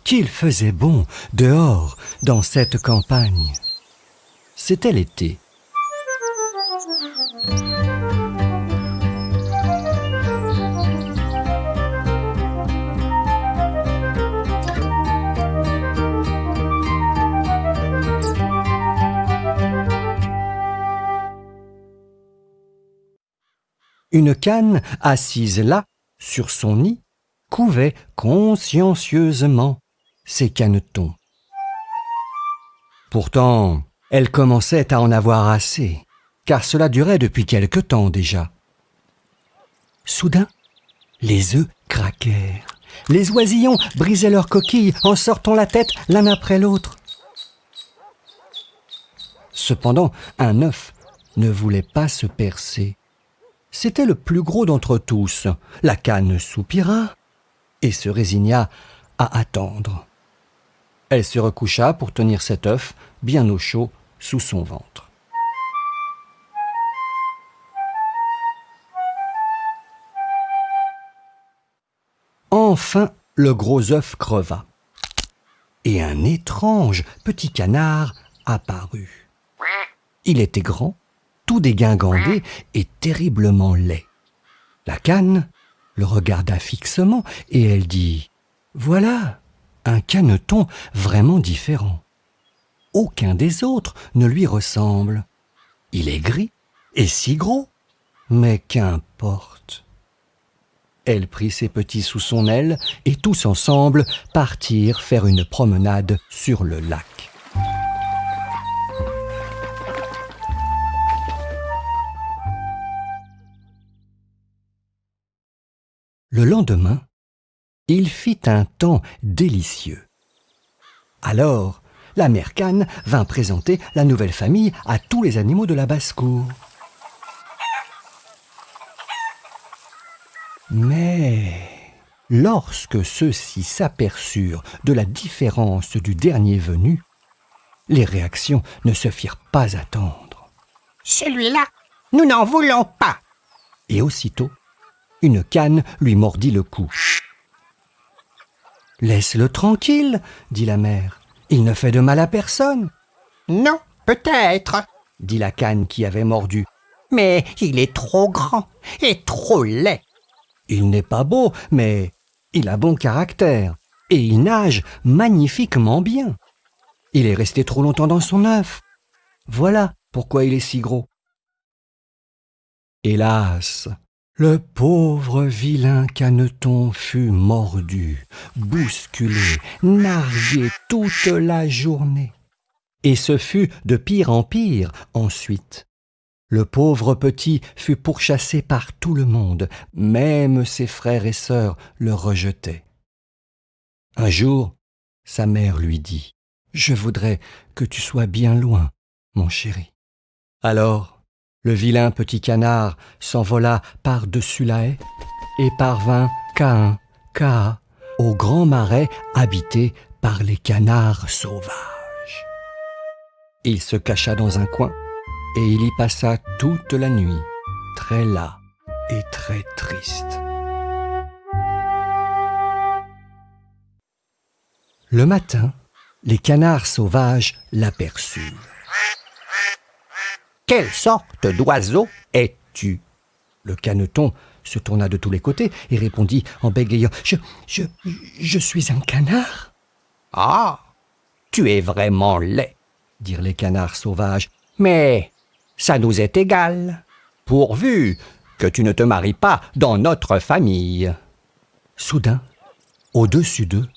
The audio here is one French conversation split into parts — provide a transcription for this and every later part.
qu'il faisait bon dehors dans cette campagne. C'était l'été. Une canne, assise là, sur son nid, couvait consciencieusement ses canetons. Pourtant, elle commençait à en avoir assez, car cela durait depuis quelque temps déjà. Soudain, les œufs craquèrent. Les oisillons brisaient leurs coquilles en sortant la tête l'un après l'autre. Cependant, un œuf ne voulait pas se percer. C'était le plus gros d'entre tous. La canne soupira et se résigna à attendre. Elle se recoucha pour tenir cet œuf bien au chaud sous son ventre. Enfin, le gros œuf creva et un étrange petit canard apparut. Il était grand, tout dégingandé et terriblement laid. La canne le regarda fixement et elle dit « Voilà un caneton vraiment différent. Aucun des autres ne lui ressemble. Il est gris et si gros, mais qu'importe. » Elle prit ses petits sous son aile et tous ensemble partirent faire une promenade sur le lac. Le lendemain, il fit un temps délicieux. Alors, la mère canne vint présenter la nouvelle famille à tous les animaux de la basse-cour. Mais lorsque ceux-ci s'aperçurent de la différence du dernier venu, les réactions ne se firent pas attendre. « Celui-là, nous n'en voulons pas !» Et aussitôt, une canne lui mordit le cou. « Laisse-le tranquille, dit la mère. Il ne fait de mal à personne. »« Non, peut-être, dit la canne qui avait mordu. Mais il est trop grand et trop laid. »« Il n'est pas beau, mais il a bon caractère et il nage magnifiquement bien. Il est resté trop longtemps dans son œuf. Voilà pourquoi il est si gros. » Hélas, le pauvre vilain caneton fut mordu, bousculé, nargué toute la journée. Et ce fut de pire en pire ensuite. Le pauvre petit fut pourchassé par tout le monde, même ses frères et sœurs le rejetaient. Un jour, sa mère lui dit « Je voudrais que tu sois bien loin, mon chéri. » Alors, le vilain petit canard s'envola par-dessus la haie et parvint qu'à au grand marais habité par les canards sauvages. Il se cacha dans un coin et il y passa toute la nuit, très las et très triste. Le matin, les canards sauvages l'aperçurent. « Quelle sorte d'oiseau es-tu » Le caneton se tourna de tous les côtés et répondit en bégayant « Je suis un canard. »« Ah, tu es vraiment laid, » dirent les canards sauvages. « Mais ça nous est égal, pourvu que tu ne te maries pas dans notre famille. » Soudain, au-dessus d'eux,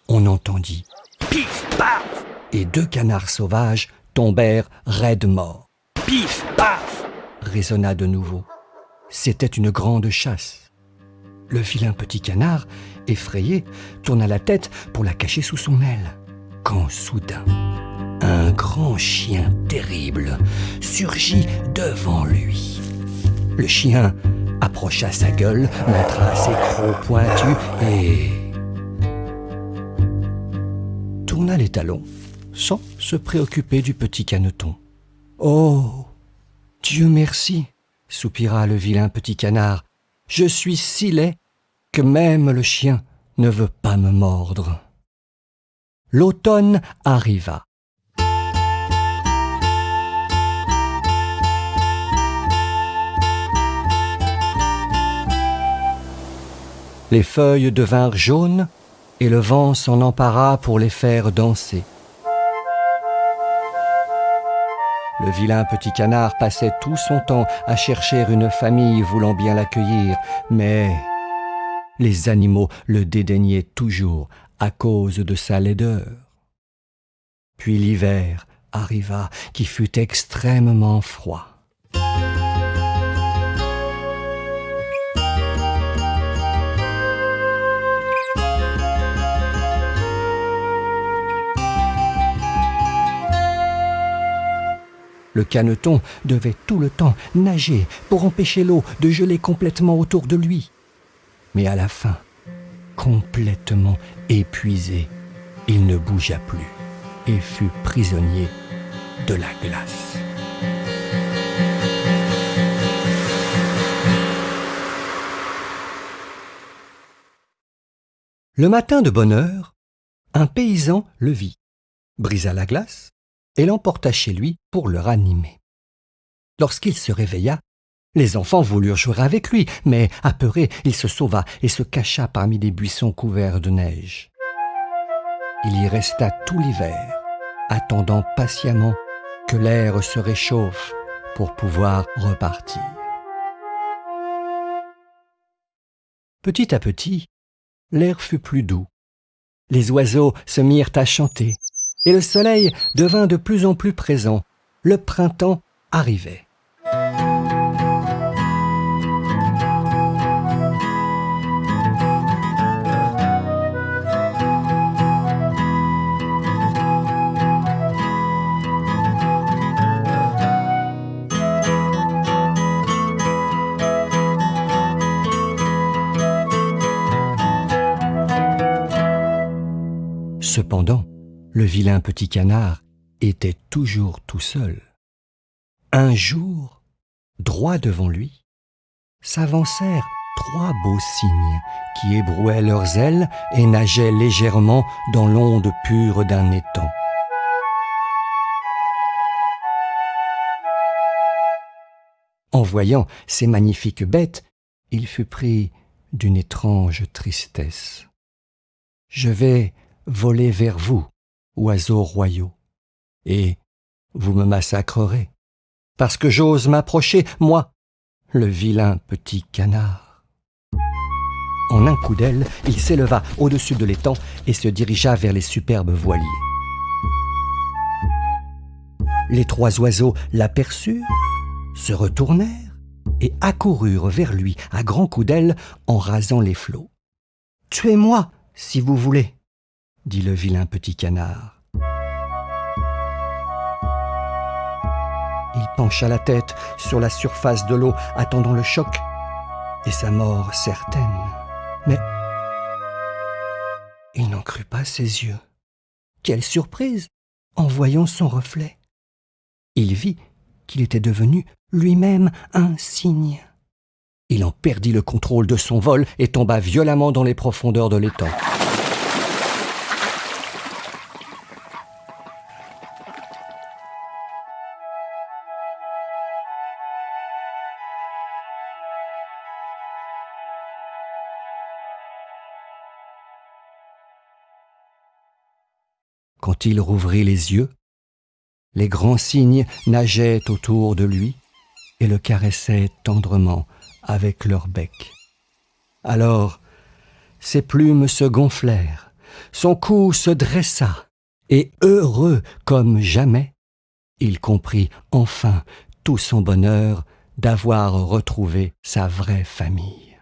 on entendit « Pif, paf !» et 2 canards sauvages tombèrent raides morts. « Pif, paf !» résonna de nouveau. C'était une grande chasse. Le vilain petit canard, effrayé, tourna la tête pour la cacher sous son aile. Quand soudain, un grand chien terrible surgit devant lui. Le chien approcha sa gueule, montra ses crocs pointus et tourna les talons sans se préoccuper du petit caneton. « Oh, Dieu merci !» soupira le vilain petit canard. « Je suis si laid que même le chien ne veut pas me mordre. » l'automne arriva. Les feuilles devinrent jaunes et le vent s'en empara pour les faire danser. Le vilain petit canard passait tout son temps à chercher une famille voulant bien l'accueillir, mais les animaux le dédaignaient toujours à cause de sa laideur. Puis l'hiver arriva, qui fut extrêmement froid. Le caneton devait tout le temps nager pour empêcher l'eau de geler complètement autour de lui. Mais à la fin, complètement épuisé, il ne bougea plus et fut prisonnier de la glace. Le matin de bonne heure, un paysan le vit, brisa la glace et l'emporta chez lui pour le ranimer. Lorsqu'il se réveilla, les enfants voulurent jouer avec lui, mais apeuré, il se sauva et se cacha parmi des buissons couverts de neige. Il y resta tout l'hiver, attendant patiemment que l'air se réchauffe pour pouvoir repartir. Petit à petit, l'air fut plus doux. Les oiseaux se mirent à chanter et le soleil devint de plus en plus présent. Le printemps arrivait. Cependant, le vilain petit canard était toujours tout seul. Un jour, droit devant lui, s'avancèrent 3 beaux cygnes qui ébrouaient leurs ailes et nageaient légèrement dans l'onde pure d'un étang. En voyant ces magnifiques bêtes, il fut pris d'une étrange tristesse. « Je vais voler vers vous, oiseaux royaux, et vous me massacrerez, parce que j'ose m'approcher, moi, le vilain petit canard. » En un coup d'aile, il s'éleva au-dessus de l'étang et se dirigea vers les superbes voiliers. Les 3 oiseaux l'aperçurent, se retournèrent et accoururent vers lui à grands coups d'aile en rasant les flots. « Tuez-moi, si vous voulez, » dit le vilain petit canard. Il pencha la tête sur la surface de l'eau, attendant le choc et sa mort certaine. Mais il n'en crut pas ses yeux. Quelle surprise en voyant son reflet! Il vit qu'il était devenu lui-même un cygne. Il en perdit le contrôle de son vol et tomba violemment dans les profondeurs de l'étang. Quand il rouvrit les yeux, les grands cygnes nageaient autour de lui et le caressaient tendrement avec leur bec. Alors, ses plumes se gonflèrent, son cou se dressa, et heureux comme jamais, il comprit enfin tout son bonheur d'avoir retrouvé sa vraie famille.